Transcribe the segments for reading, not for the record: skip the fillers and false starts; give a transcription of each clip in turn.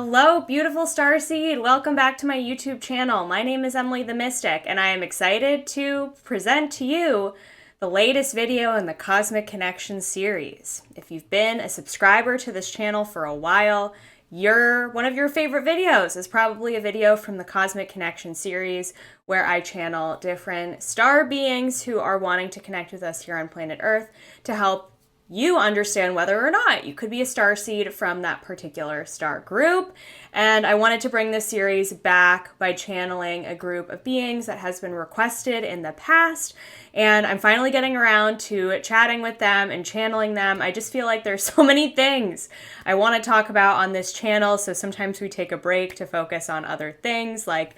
Hello, beautiful starseed. Welcome back to my YouTube channel. My name is Emily the Mystic, and I am excited to present to you the latest video in the Cosmic Connections series. If you've been a subscriber to this channel for a while, one of your favorite videos is probably a video from the Cosmic Connection series where I channel different star beings who are wanting to connect with us here on planet Earth to help you understand whether or not you could be a starseed from that particular star group. And I wanted to bring this series back by channeling a group of beings that has been requested in the past. And I'm finally getting around to chatting with them and channeling them. I just feel like there's so many things I want to talk about on this channel. So sometimes we take a break to focus on other things like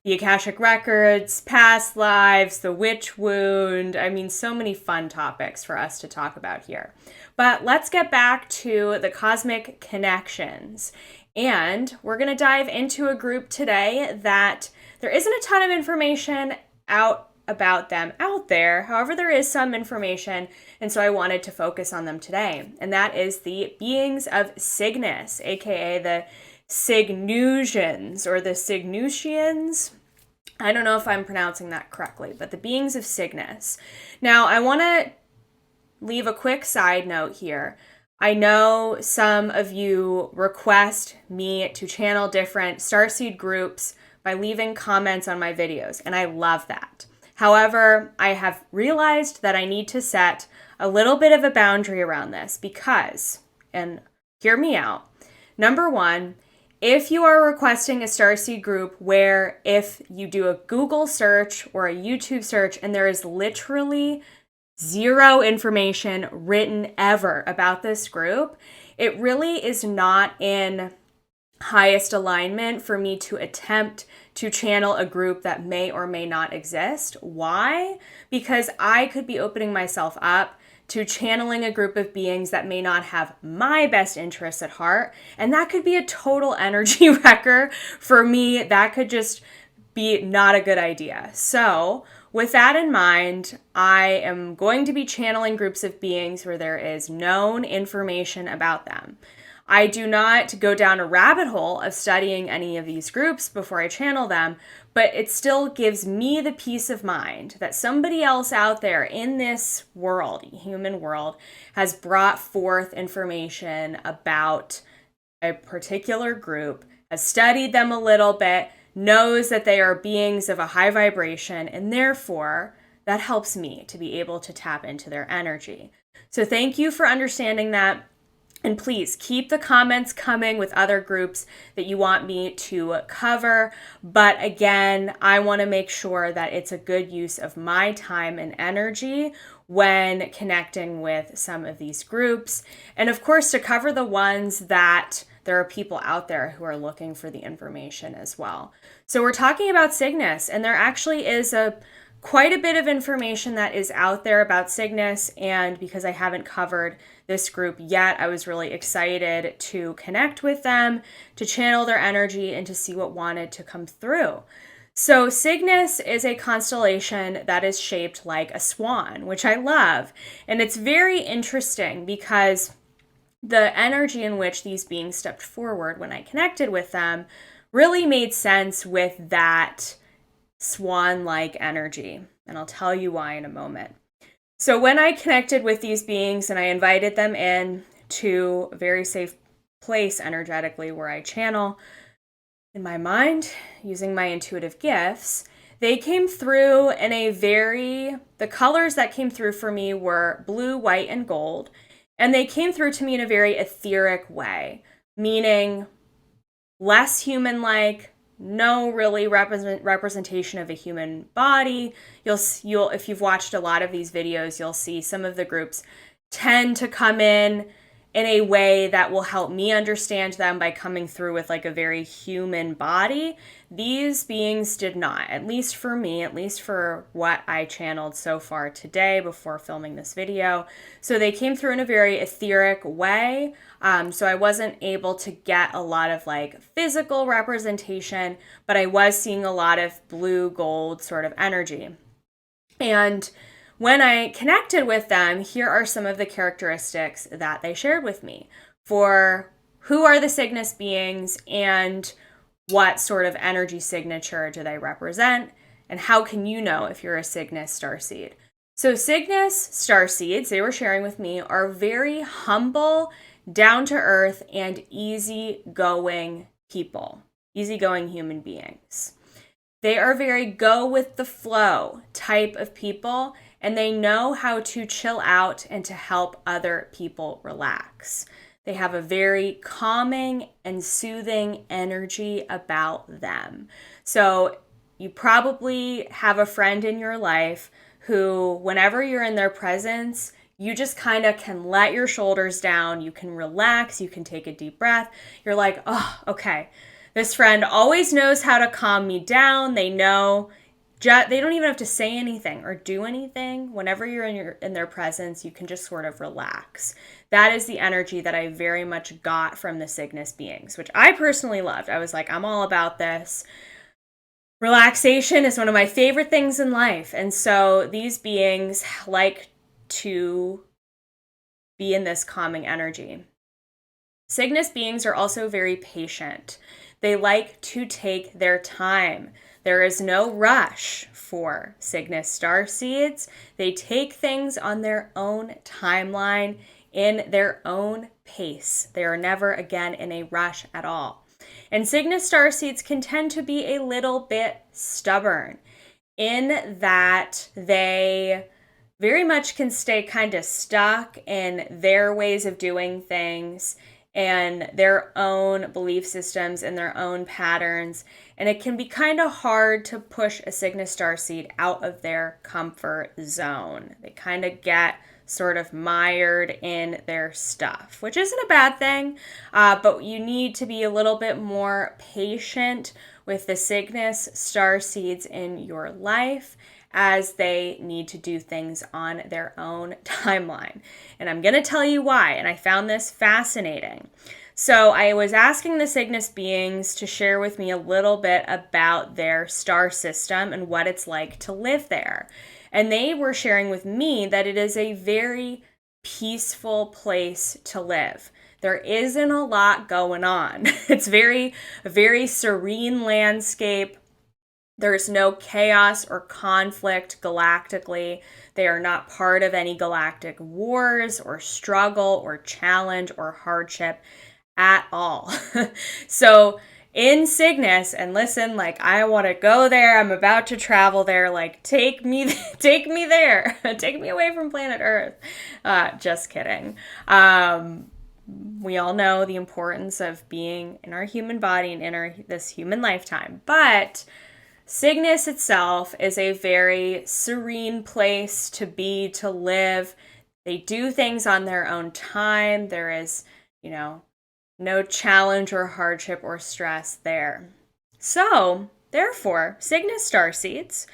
the Akashic Records, past lives, the witch wound. I mean, so many fun topics for us to talk about here. But let's get back to the Cosmic Connections. And we're going to dive into a group today that there isn't a ton of information about them out there. However, there is some information, and so I wanted to focus on them today. And that is the beings of Cygnus, aka the Cygnusians or the Cygnusians. I don't know if I'm pronouncing that correctly, but the beings of Cygnus. Now, I want to leave a quick side note here. I know some of you request me to channel different starseed groups by leaving comments on my videos, and I love that. However, I have realized that I need to set a little bit of a boundary around this because, and hear me out, number one, if you are requesting a starseed group where if you do a Google search or a YouTube search and there is literally zero information written ever about this group, it really is not in highest alignment for me to attempt to channel a group that may or may not exist. Why? Because I could be opening myself up to channeling a group of beings that may not have my best interests at heart. And that could be a total energy wrecker for me. That could just be not a good idea. So with that in mind, I am going to be channeling groups of beings where there is known information about them. I do not go down a rabbit hole of studying any of these groups before I channel them, but it still gives me the peace of mind that somebody else out there in this world, human world, has brought forth information about a particular group, has studied them a little bit, knows that they are beings of a high vibration, and therefore that helps me to be able to tap into their energy. So thank you for understanding that. And please keep the comments coming with other groups that you want me to cover. But again, I want to make sure that it's a good use of my time and energy when connecting with some of these groups. And of course, to cover the ones that there are people out there who are looking for the information as well. So we're talking about Cygnus, and there actually is quite a bit of information that is out there about Cygnus, and because I haven't covered this group yet, I was really excited to connect with them, to channel their energy, and to see what wanted to come through. So Cygnus is a constellation that is shaped like a swan, which I love, and it's very interesting because the energy in which these beings stepped forward when I connected with them really made sense with that swan-like energy, and I'll tell you why in a moment. So when I connected with these beings and I invited them in to a very safe place energetically where I channel in my mind using my intuitive gifts, they came through in the colors that came through for me were blue, white, and gold, and they came through to me in a very etheric way, meaning less human-like, no really representation of a human body. You'll if you've watched a lot of these videos, you'll see some of the groups tend to come in a way that will help me understand them by coming through with like a very human body. These beings did not, at least for me, at least for what I channeled so far today before filming this video. So they came through in a very etheric way. So I wasn't able to get a lot of like physical representation, but I was seeing a lot of blue gold sort of energy. And when I connected with them, here are some of the characteristics that they shared with me. For who are the Cygnus beings and what sort of energy signature do they represent, and how can you know if you're a Cygnus starseed? So Cygnus starseeds, they were sharing with me, are very humble, down to earth, and easygoing people, easygoing human beings. They are very go with the flow type of people, and they know how to chill out and to help other people relax. They have a very calming and soothing energy about them. So you probably have a friend in your life who, whenever you're in their presence, you just kind of can let your shoulders down. You can relax. You can take a deep breath. You're like, oh, okay. This friend always knows how to calm me down. They know, they don't even have to say anything or do anything. Whenever you're in their presence, you can just sort of relax. That is the energy that I very much got from the Cygnus beings, which I personally loved. I was like, I'm all about this. Relaxation is one of my favorite things in life. And so these beings like to be in this calming energy. Cygnus beings are also very patient. They like to take their time. There is no rush for Cygnus starseeds. They take things on their own timeline, in their own pace. They are never, again, in a rush at all. And Cygnus starseeds can tend to be a little bit stubborn in that they very much can stay kind of stuck in their ways of doing things and their own belief systems and their own patterns. And it can be kind of hard to push a Cygnus starseed out of their comfort zone. They kind of get sort of mired in their stuff, which isn't a bad thing, but you need to be a little bit more patient with the Cygnus starseeds in your life as they need to do things on their own timeline. And I'm going to tell you why, and I found this fascinating. So I was asking the Cygnus beings to share with me a little bit about their star system and what it's like to live there. And they were sharing with me that it is a very peaceful place to live. There isn't a lot going on. It's a very serene landscape. There's no chaos or conflict galactically. They are not part of any galactic wars or struggle or challenge or hardship at all. So in Cygnus, and listen, like, I want to go there. I'm about to travel there. Like, take me there. Take me away from planet Earth. Just kidding. We all know the importance of being in our human body and in this human lifetime. But Cygnus itself is a very serene place to be, to live. They do things on their own time. There is, no challenge or hardship or stress there. So, therefore, Cygnus starseeds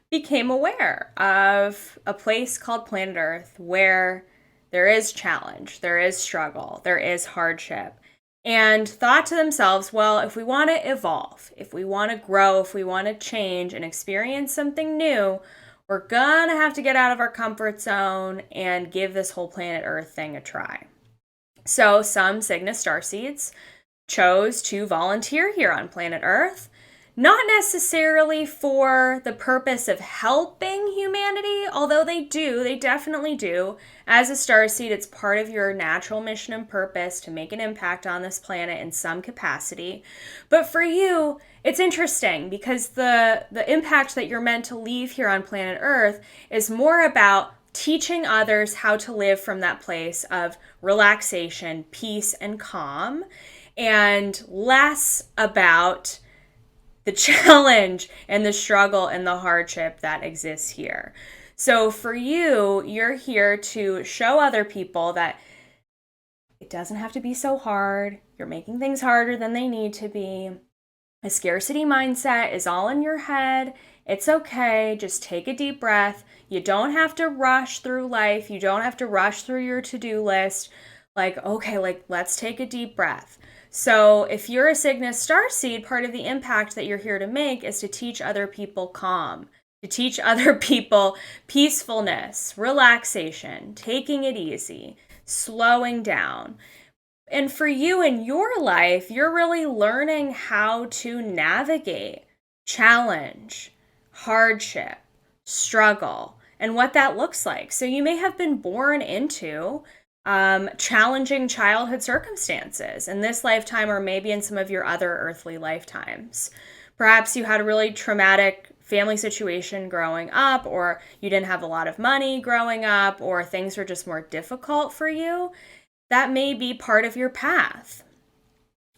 became aware of a place called planet Earth where there is challenge, there is struggle, there is hardship, and thought to themselves, well, if we want to evolve, if we want to grow, if we want to change and experience something new, we're gonna have to get out of our comfort zone and give this whole planet Earth thing a try. So some Cygnus starseeds chose to volunteer here on planet Earth, not necessarily for the purpose of helping humanity, although they definitely do. As a starseed, it's part of your natural mission and purpose to make an impact on this planet in some capacity. But for you, it's interesting because the impact that you're meant to leave here on planet Earth is more about teaching others how to live from that place of relaxation, peace, and calm, and less about the challenge and the struggle and the hardship that exists here. So for you, you're here to show other people that it doesn't have to be so hard. You're making things harder than they need to be. A scarcity mindset is all in your head. It's okay. Just take a deep breath. You don't have to rush through life. You don't have to rush through your to-do list. Let's take a deep breath. So if you're a Cygnus starseed, part of the impact that you're here to make is to teach other people calm, to teach other people peacefulness, relaxation, taking it easy, slowing down. And for you in your life, you're really learning how to navigate challenge, hardship, struggle, and what that looks like. So you may have been born into challenging childhood circumstances in this lifetime, or maybe in some of your other earthly lifetimes. Perhaps you had a really traumatic family situation growing up, or you didn't have a lot of money growing up, or things were just more difficult for you. That may be part of your path.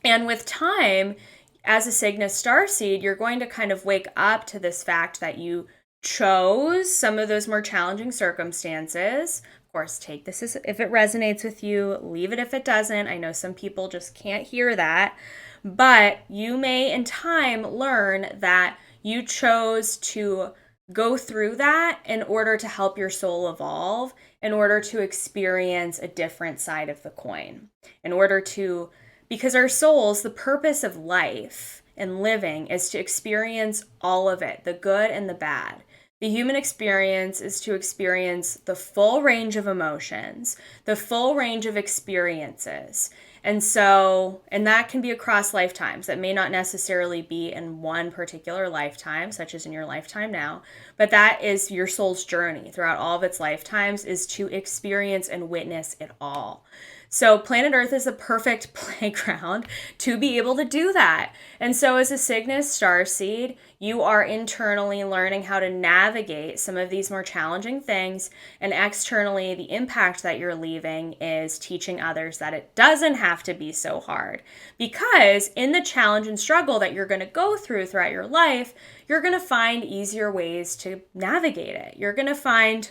And with time, as a Cygnus starseed, you're going to kind of wake up to this fact that you chose some of those more challenging circumstances. Of course, take this as if it resonates with you, leave it if it doesn't. I know some people just can't hear that. But you may in time learn that you chose to go through that in order to help your soul evolve, in order to experience a different side of the coin, in order to, because our souls, the purpose of life and living is to experience all of it, the good and the bad. The human experience is to experience the full range of emotions, the full range of experiences. And that can be across lifetimes. That may not necessarily be in one particular lifetime, such as in your lifetime now, but that is your soul's journey throughout all of its lifetimes, is to experience and witness it all. So planet Earth is a perfect playground to be able to do that. And so as a Cygnus starseed, you are internally learning how to navigate some of these more challenging things, and externally, the impact that you're leaving is teaching others that it doesn't have to be so hard. Because in the challenge and struggle that you're going to go through throughout your life, you're going to find easier ways to navigate it. You're going to find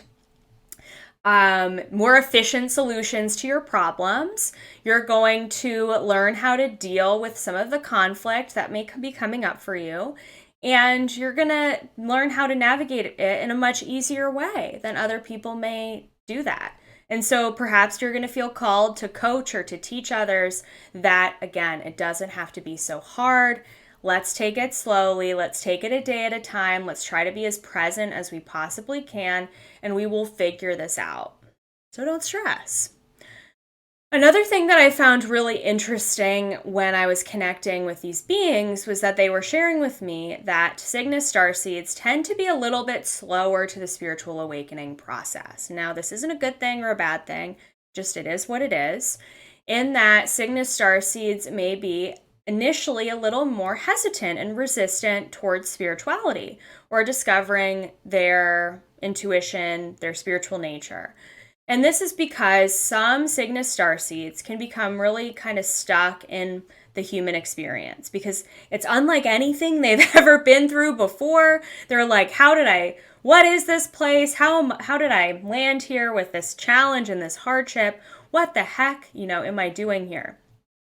more efficient solutions to your problems. You're going to learn how to deal with some of the conflict that may be coming up for you. And you're going to learn how to navigate it in a much easier way than other people may do that. And so perhaps you're going to feel called to coach or to teach others that, again, it doesn't have to be so hard. Let's take it slowly. Let's take it a day at a time. Let's try to be as present as we possibly can, and we will figure this out. So don't stress. Another thing that I found really interesting when I was connecting with these beings was that they were sharing with me that Cygnus starseeds tend to be a little bit slower to the spiritual awakening process. Now, this isn't a good thing or a bad thing, just it is what it is, in that Cygnus starseeds may be initially a little more hesitant and resistant towards spirituality or discovering their intuition, their spiritual nature. And this is because some Cygnus starseeds can become really kind of stuck in the human experience because it's unlike anything they've ever been through before. They're like, what is this place? How did I land here with this challenge and this hardship? What the heck, am I doing here?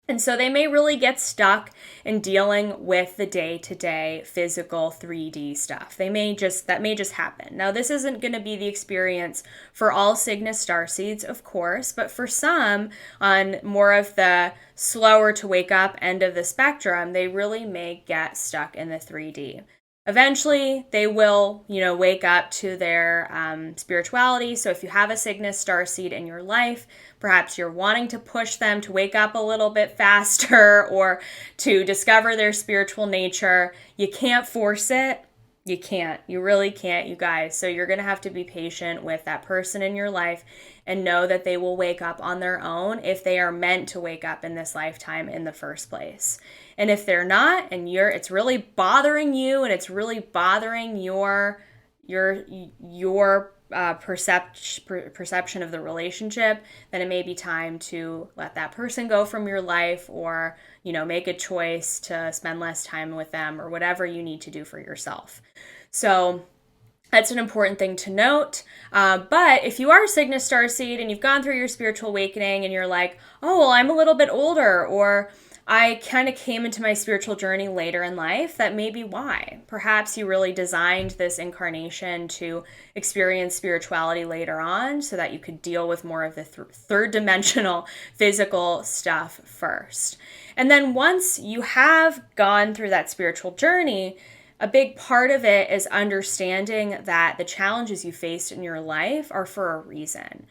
And so they may really get stuck in dealing with the day-to-day physical 3D stuff. That may just happen. Now, this isn't going to be the experience for all Cygnus starseeds, of course, but for some on more of the slower to wake up end of the spectrum, they really may get stuck in the 3D. Eventually, they will, wake up to their spirituality. So if you have a Cygnus starseed in your life, perhaps you're wanting to push them to wake up a little bit faster or to discover their spiritual nature. You can't force it. You can't. You really can't, you guys. So you're going to have to be patient with that person in your life and know that they will wake up on their own if they are meant to wake up in this lifetime in the first place. And if they're not, and it's really bothering you and it's really bothering your perception of the relationship, then it may be time to let that person go from your life or, make a choice to spend less time with them or whatever you need to do for yourself. So that's an important thing to note. But if you are a Cygnus starseed and you've gone through your spiritual awakening and you're like, oh, well, I'm a little bit older, or I kind of came into my spiritual journey later in life, that may be why. Perhaps you really designed this incarnation to experience spirituality later on so that you could deal with more of the third dimensional physical stuff first. And then once you have gone through that spiritual journey, a big part of it is understanding that the challenges you faced in your life are for a reason.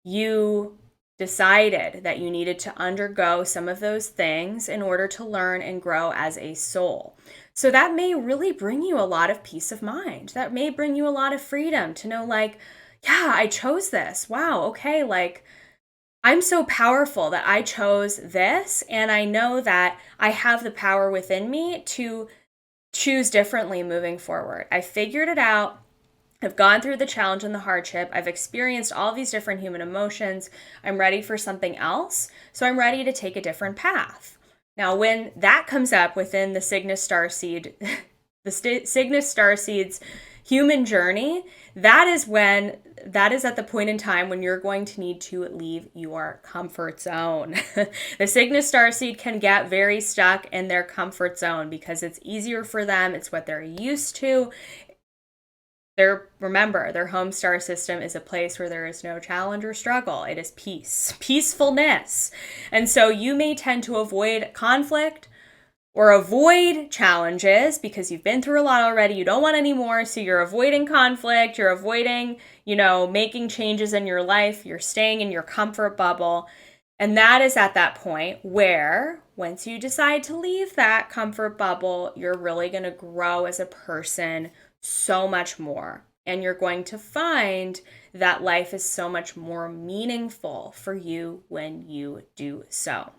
You decided that you needed to undergo some of those things in order to learn and grow as a soul. So that may really bring you a lot of peace of mind. That may bring you a lot of freedom to know, like, yeah, I chose this. Wow, okay, like, I'm so powerful that I chose this, and I know that I have the power within me to choose differently moving forward. I figured it out. I've gone through the challenge and the hardship. I've experienced all these different human emotions. I'm ready for something else. So I'm ready to take a different path. Now, when that comes up within the Cygnus Starseed, Cygnus Starseed's human journey, that is at the point in time when you're going to need to leave your comfort zone. The Cygnus Starseed can get very stuck in their comfort zone because it's easier for them. It's what they're used to. Remember, their home star system is a place where there is no challenge or struggle. It is peace, peacefulness. And so you may tend to avoid conflict or avoid challenges because you've been through a lot already. You don't want any more. So you're avoiding conflict. You're avoiding, making changes in your life. You're staying in your comfort bubble. And that is at that point where, once you decide to leave that comfort bubble, you're really going to grow as a person so much more. And you're going to find that life is so much more meaningful for you when you do so.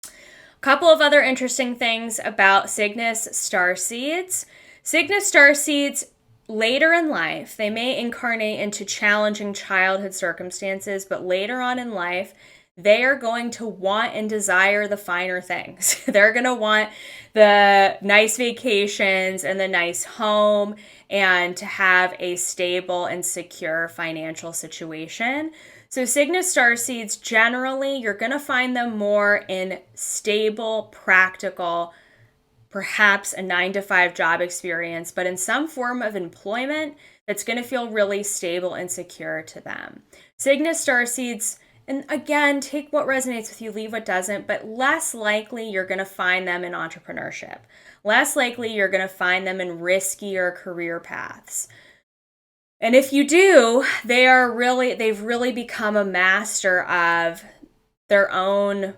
A couple of other interesting things about Cygnus Starseeds. Cygnus Starseeds, later in life, they may incarnate into challenging childhood circumstances, but later on in life, they are going to want and desire the finer things. They're going to want the nice vacations and the nice home and to have a stable and secure financial situation. So Cygnus Starseeds, generally, you're going to find them more in stable, practical, perhaps a 9-to-5 job experience, but in some form of employment that's going to feel really stable and secure to them. Cygnus Starseeds, and again, take what resonates with you, leave what doesn't, but less likely you're going to find them in entrepreneurship. Less likely you're going to find them in riskier career paths. And if you do, they've really become a master of their own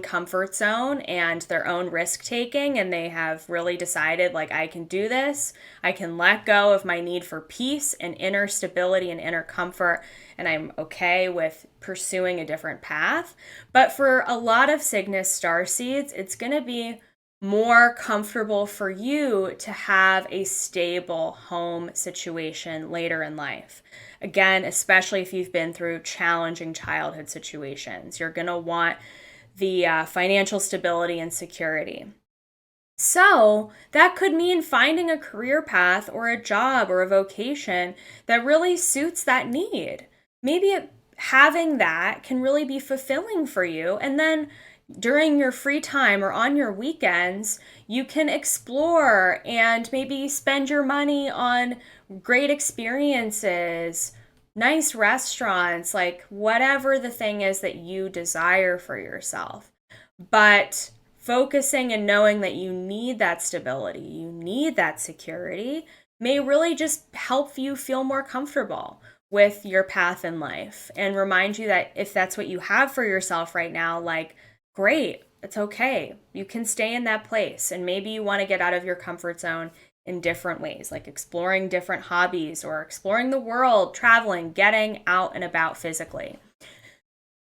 comfort zone and their own risk taking. And they have really decided, like, I can do this. I can let go of my need for peace and inner stability and inner comfort. And I'm okay with pursuing a different path. But for a lot of Cygnus Starseeds, it's going to be more comfortable for you to have a stable home situation later in life. Again, especially if you've been through challenging childhood situations, you're going to want the financial stability and security. So that could mean finding a career path or a job or a vocation that really suits that need. Maybe having that can really be fulfilling for you. And then during your free time or on your weekends, you can explore and maybe spend your money on great experiences, nice restaurants, like whatever the thing is that you desire for yourself. But focusing and knowing that you need that stability, you need that security, may really just help you feel more comfortable with your path in life and remind you that if that's what you have for yourself right now, like, great, it's okay. You can stay in that place. And maybe you want to get out of your comfort zone in different ways, like exploring different hobbies or exploring the world, traveling, getting out and about physically.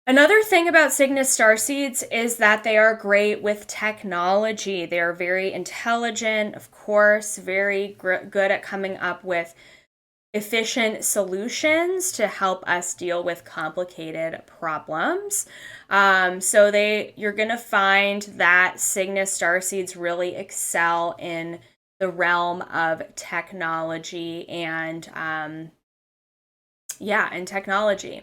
Another thing about Cygnus Starseeds is that they are great with technology. They are very intelligent, of course, very good at coming up with efficient solutions to help us deal with complicated problems. So you're going to find that Cygnus Starseeds really excel in the realm of technology and technology.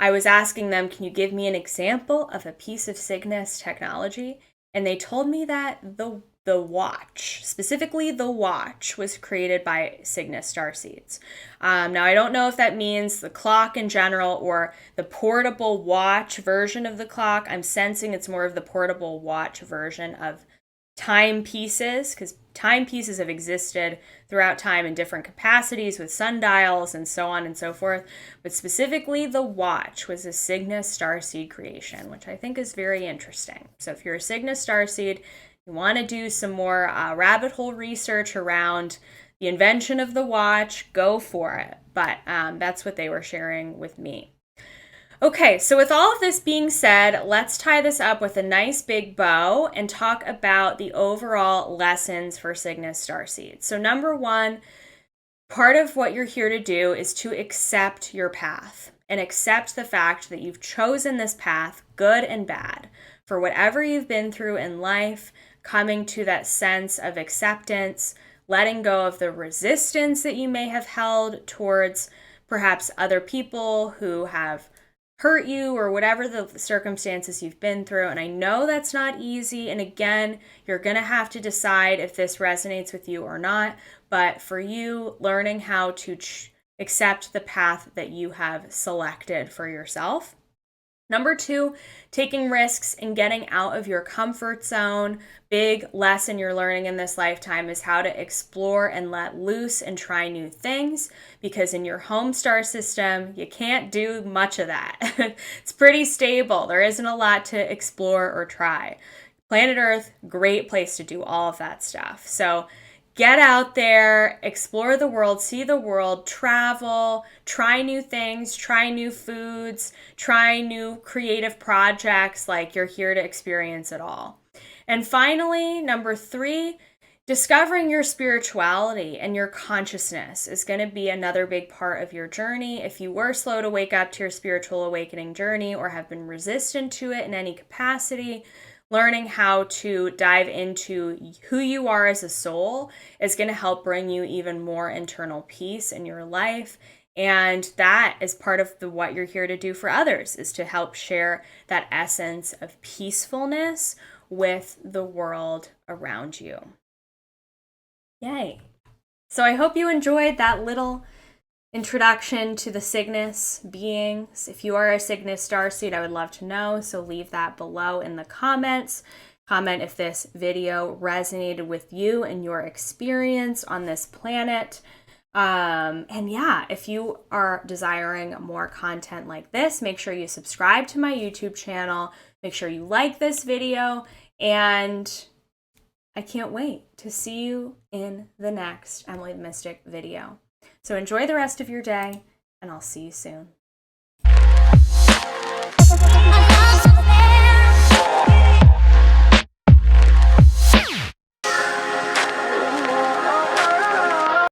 I was asking them, can you give me an example of a piece of Cygnus technology? And they told me that the watch, specifically the watch, was created by Cygnus Starseeds. Now, I don't know if that means the clock in general or the portable watch version of the clock. I'm sensing it's more of the portable watch version of timepieces, because timepieces have existed throughout time in different capacities with sundials and so on and so forth. But specifically, the watch was a Cygnus starseed creation, which I think is very interesting. So if you're a Cygnus starseed, you want to do some more rabbit hole research around the invention of the watch, go for it. But that's what they were sharing with me. Okay, so with all of this being said, let's tie this up with a nice big bow and talk about the overall lessons for Cygnus starseeds. So number one, part of what you're here to do is to accept your path and accept the fact that you've chosen this path, good and bad, for whatever you've been through in life, coming to that sense of acceptance, letting go of the resistance that you may have held towards perhaps other people who have hurt you or whatever the circumstances you've been through. And I know that's not easy. And again, you're going to have to decide if this resonates with you or not. But for you, learning how to accept the path that you have selected for yourself. Number two, taking risks and getting out of your comfort zone. Big lesson you're learning in this lifetime is how to explore and let loose and try new things, because in your home star system, you can't do much of that. It's pretty stable. There isn't a lot to explore or try. Planet Earth, great place to do all of that stuff. So get out there, explore the world, see the world, travel, try new things, try new foods, try new creative projects. Like, you're here to experience it all. And finally, number three, discovering your spirituality and your consciousness is going to be another big part of your journey. If you were slow to wake up to your spiritual awakening journey or have been resistant to it in any capacity, learning how to dive into who you are as a soul is going to help bring you even more internal peace in your life. And that is part of what you're here to do for others, is to help share that essence of peacefulness with the world around you. Yay. So I hope you enjoyed that little introduction to the Cygnus beings. If you are a Cygnus starseed, I would love to know, so leave that below in the comments. Comment if this video resonated with you and your experience on this planet. And yeah, if you are desiring more content like this, make sure you subscribe to my YouTube channel. Make sure you like this video, and I can't wait to see you in the next Emily the Mystic video. So enjoy the rest of your day, and I'll see you soon.